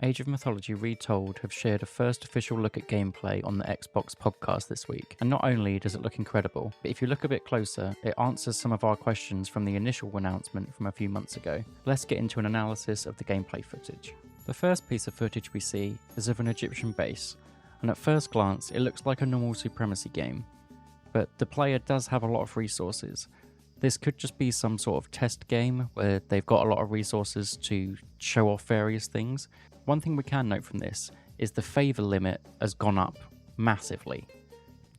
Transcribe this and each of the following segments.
Age of Mythology Retold have shared a first official look at gameplay on the Xbox podcast this week, and not only does it look incredible, but if you look a bit closer, it answers some of our questions from the initial announcement from a few months ago. Let's get into an analysis of the gameplay footage. The first piece of footage we see is of an Egyptian base, and at first glance it looks like a normal supremacy game, but the player does have a lot of resources. This could just be some sort of test game where they've got a lot of resources to show off various things. One thing we can note from this is the favour limit has gone up massively.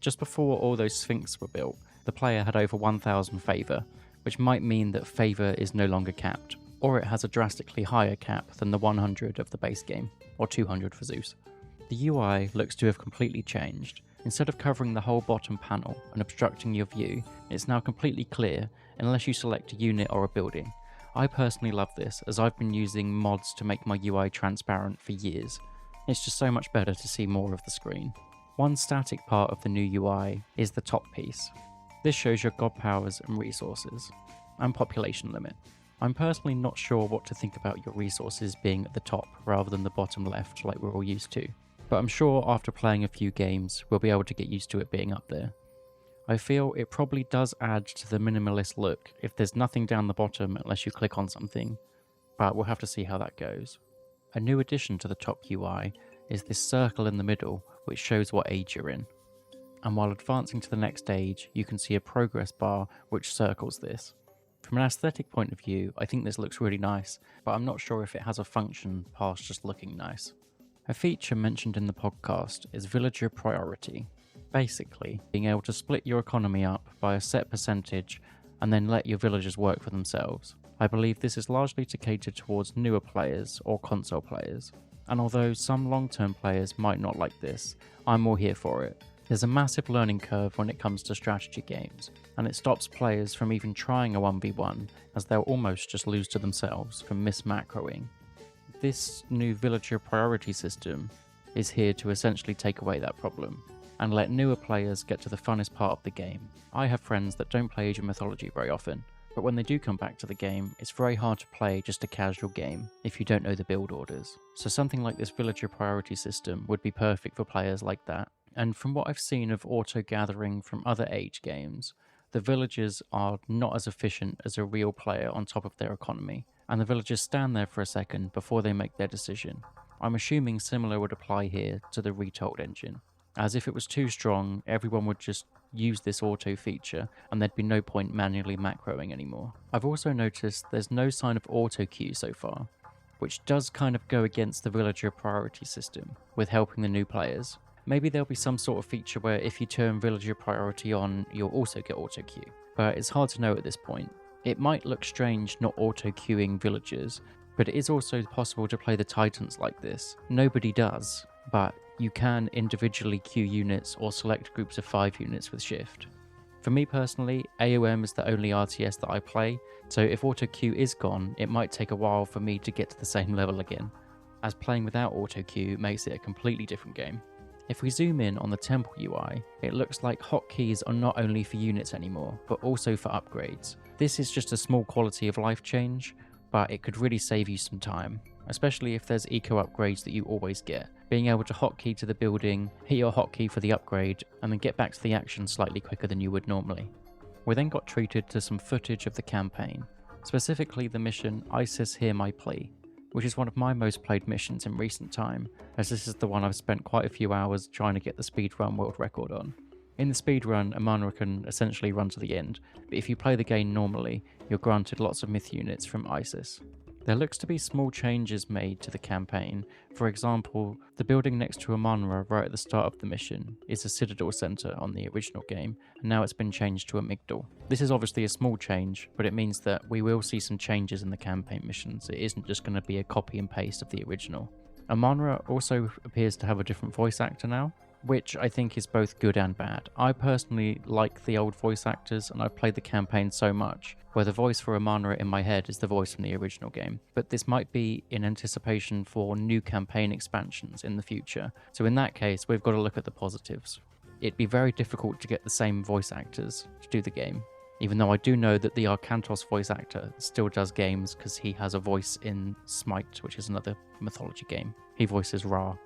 Just before all those Sphinx were built, the player had over 1000 favour, which might mean that favour is no longer capped, or it has a drastically higher cap than the 100 of the base game, or 200 for Zeus. The UI looks to have completely changed. Instead of covering the whole bottom panel and obstructing your view, it's now completely clear unless you select a unit or a building. I personally love this, as I've been using mods to make my UI transparent for years. It's just so much better to see more of the screen. One static part of the new UI is the top piece. This shows your god powers and resources, and population limit. I'm personally not sure what to think about your resources being at the top rather than the bottom left like we're all used to, but I'm sure after playing a few games we'll be able to get used to it being up there. I feel it probably does add to the minimalist look if there's nothing down the bottom unless you click on something, but we'll have to see how that goes. A new addition to the top UI is this circle in the middle which shows what age you're in, and while advancing to the next age you can see a progress bar which circles this. From an aesthetic point of view, I think this looks really nice, but I'm not sure if it has a function past just looking nice. A feature mentioned in the podcast is villager priority. Basically, being able to split your economy up by a set percentage and then let your villagers work for themselves. I believe this is largely to cater towards newer players or console players, and although some long-term players might not like this, I'm all here for it. There's a massive learning curve when it comes to strategy games, and it stops players from even trying a 1v1 as they'll almost just lose to themselves from mismacroing. This new villager priority system is here to essentially take away that problem and let newer players get to the funnest part of the game. I have friends that don't play Age of Mythology very often, but when they do come back to the game, it's very hard to play just a casual game if you don't know the build orders. So something like this villager priority system would be perfect for players like that. And from what I've seen of auto-gathering from other Age games, the villagers are not as efficient as a real player on top of their economy, and the villagers stand there for a second before they make their decision. I'm assuming similar would apply here to the Retold engine, as if it was too strong, everyone would just use this auto feature and there'd be no point manually macroing anymore. I've also noticed there's no sign of auto queue so far, which does kind of go against the villager priority system with helping the new players. Maybe there'll be some sort of feature where if you turn villager priority on, you'll also get auto queue, but it's hard to know at this point. It might look strange not auto queuing villagers, but it is also possible to play the Titans like this. Nobody does, but you can individually queue units or select groups of 5 units with shift. For me personally, AoM is the only RTS that I play, so if auto queue is gone, it might take a while for me to get to the same level again, as playing without auto queue makes it a completely different game. If we zoom in on the temple UI, it looks like hotkeys are not only for units anymore, but also for upgrades. This is just a small quality of life change, but it could really save you some time, especially if there's eco upgrades that you always get. Being able to hotkey to the building, hit your hotkey for the upgrade, and then get back to the action slightly quicker than you would normally. We then got treated to some footage of the campaign, specifically the mission Isis Hear My Plea, which is one of my most played missions in recent time, as this is the one I've spent quite a few hours trying to get the speedrun world record on. In the speedrun, Amanra can essentially run to the end, but if you play the game normally, you're granted lots of myth units from Isis. There looks to be small changes made to the campaign. For example, the building next to Amanra right at the start of the mission is a Citadel Centre on the original game, and now it's been changed to a Migdal. This is obviously a small change, but it means that we will see some changes in the campaign missions. It isn't just going to be a copy and paste of the original. Amanra also appears to have a different voice actor now, which I think is both good and bad. I personally like the old voice actors, and I've played the campaign so much, where the voice for Amanra in my head is the voice from the original game. But this might be in anticipation for new campaign expansions in the future, so in that case we've got to look at the positives. It'd be very difficult to get the same voice actors to do the game. even though I do know that the Arcantos voice actor still does games because he has a voice in Smite, which is another mythology game. He voices Ra.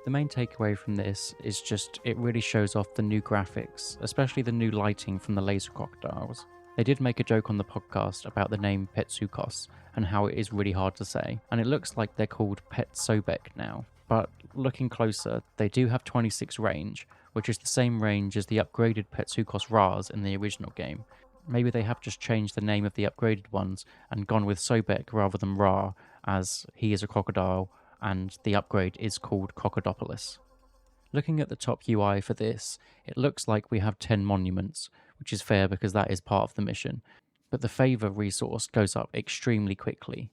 The main takeaway from this is just it really shows off the new graphics, especially the new lighting from the laser crocodiles. They did make a joke on the podcast about the name Petsukos and how it is really hard to say, and it looks like they're called Pet Sobek now. But looking closer, they do have 26 range, which is the same range as the upgraded Petsukos Ras in the original game. Maybe they have just changed the name of the upgraded ones and gone with Sobek rather than Ra, as he is a crocodile and the upgrade is called Crocodopoulos. Looking at the top UI for this, it looks like we have 10 monuments, which is fair because that is part of the mission, but the favour resource goes up extremely quickly.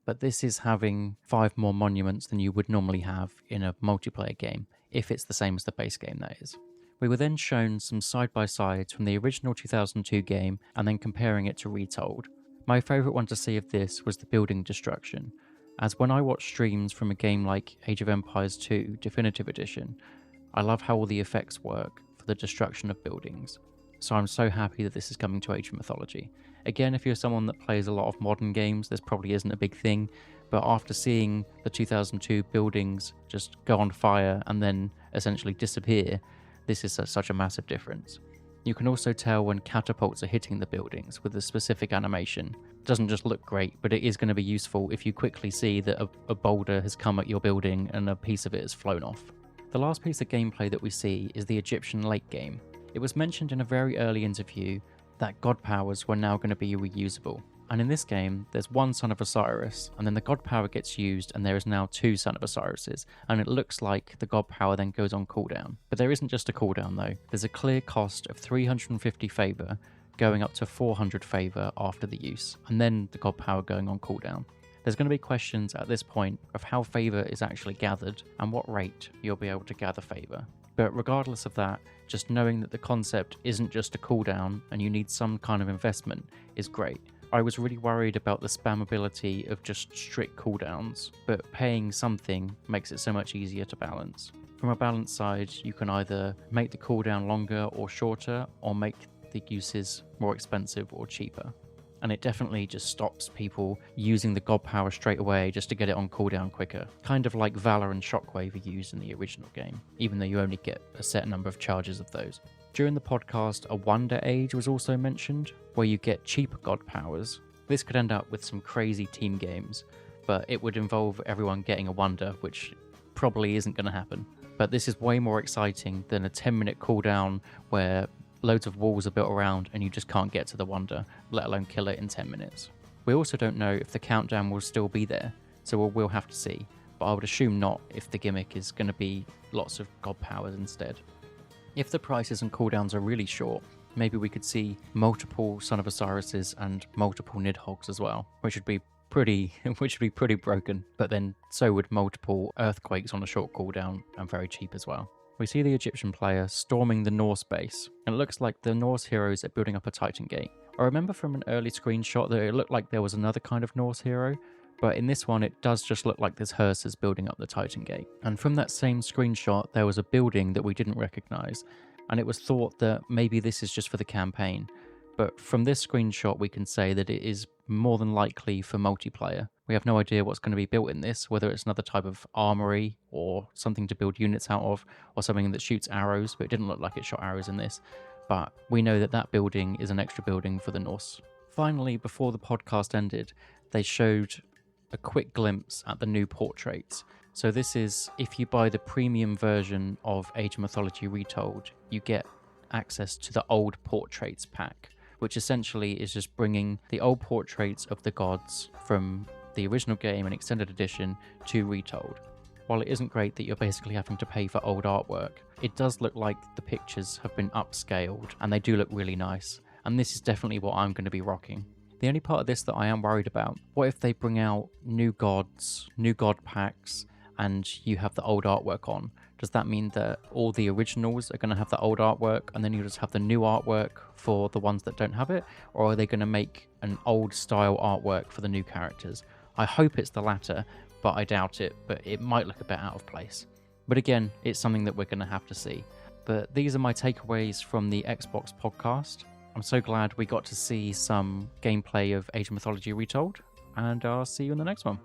But this is having 5 more monuments than you would normally have in a multiplayer game, if it's the same as the base game, that is. We were then shown some side-by-sides from the original 2002 game and then comparing it to Retold. My favourite one to see of this was the building destruction, as when I watch streams from a game like Age of Empires 2 Definitive Edition, I love how all the effects work for the destruction of buildings. So I'm so happy that this is coming to Age of Mythology. Again, if you're someone that plays a lot of modern games, this probably isn't a big thing, but after seeing the 2002 buildings just go on fire and then essentially disappear, this is such a massive difference. You can also tell when catapults are hitting the buildings with a specific animation. It doesn't just look great, but it is going to be useful if you quickly see that a boulder has come at your building and a piece of it has flown off. The last piece of gameplay that we see is the Egyptian lake game. It was mentioned in a very early interview that god powers were now going to be reusable. And in this game, there's one Son of Osiris, and then the god power gets used, and there is now 2 Son of Osirises, and it looks like the god power then goes on cooldown. But there isn't just a cooldown though. There's a clear cost of 350 favour, going up to 400 favour after the use, and then the god power going on cooldown. There's going to be questions at this point of how favour is actually gathered, and what rate you'll be able to gather favour. But regardless of that, just knowing that the concept isn't just a cooldown, and you need some kind of investment, is great. I was really worried about the spammability of just strict cooldowns, but paying something makes it so much easier to balance. From a balance side, you can either make the cooldown longer or shorter, or make the uses more expensive or cheaper. And it definitely just stops people using the god power straight away just to get it on cooldown quicker. Kind of like Valor and Shockwave are used in the original game, even though you only get a set number of charges of those. During the podcast, a Wonder Age was also mentioned, where you get cheaper god powers. This could end up with some crazy team games, but it would involve everyone getting a Wonder, which probably isn't going to happen. But this is way more exciting than a 10-minute cooldown where loads of walls are built around and you just can't get to the Wonder, let alone kill it in 10 minutes. We also don't know if the countdown will still be there, so we'll have to see, but I would assume not if the gimmick is going to be lots of god powers instead. If the prices and cooldowns are really short, maybe we could see multiple Son of Osirises and multiple Nidhogg's as well, which would be pretty broken, but then so would multiple Earthquakes on a short cooldown and very cheap as well. We see the Egyptian player storming the Norse base, and it looks like the Norse heroes are building up a Titan Gate. I remember from an early screenshot that it looked like there was another kind of Norse hero, but in this one it does just look like there's hearses building up the Titan Gate. And from that same screenshot there was a building that we didn't recognise, and it was thought that maybe this is just for the campaign. But from this screenshot we can say that it is more than likely for multiplayer. We have no idea what's going to be built in this, whether it's another type of armory or something to build units out of, or something that shoots arrows, but it didn't look like it shot arrows in this. But we know that that building is an extra building for the Norse. Finally, before the podcast ended, they showed a quick glimpse at the new portraits. So this is, if you buy the premium version of Age of Mythology Retold, you get access to the old portraits pack, which essentially is just bringing the old portraits of the gods from the original game and extended edition to Retold. While it isn't great that you're basically having to pay for old artwork, it does look like the pictures have been upscaled and they do look really nice, and this is definitely what I'm going to be rocking. The only part of this that I am worried about, what if they bring out new gods, new god packs, and you have the old artwork on? Does that mean that all the originals are going to have the old artwork and then you just have the new artwork for the ones that don't have it? Or are they going to make an old style artwork for the new characters? I hope it's the latter, but I doubt it, but it might look a bit out of place. But again, it's something that we're going to have to see. But these are my takeaways from the Xbox podcast. I'm so glad we got to see some gameplay of Age of Mythology Retold, and I'll see you in the next one.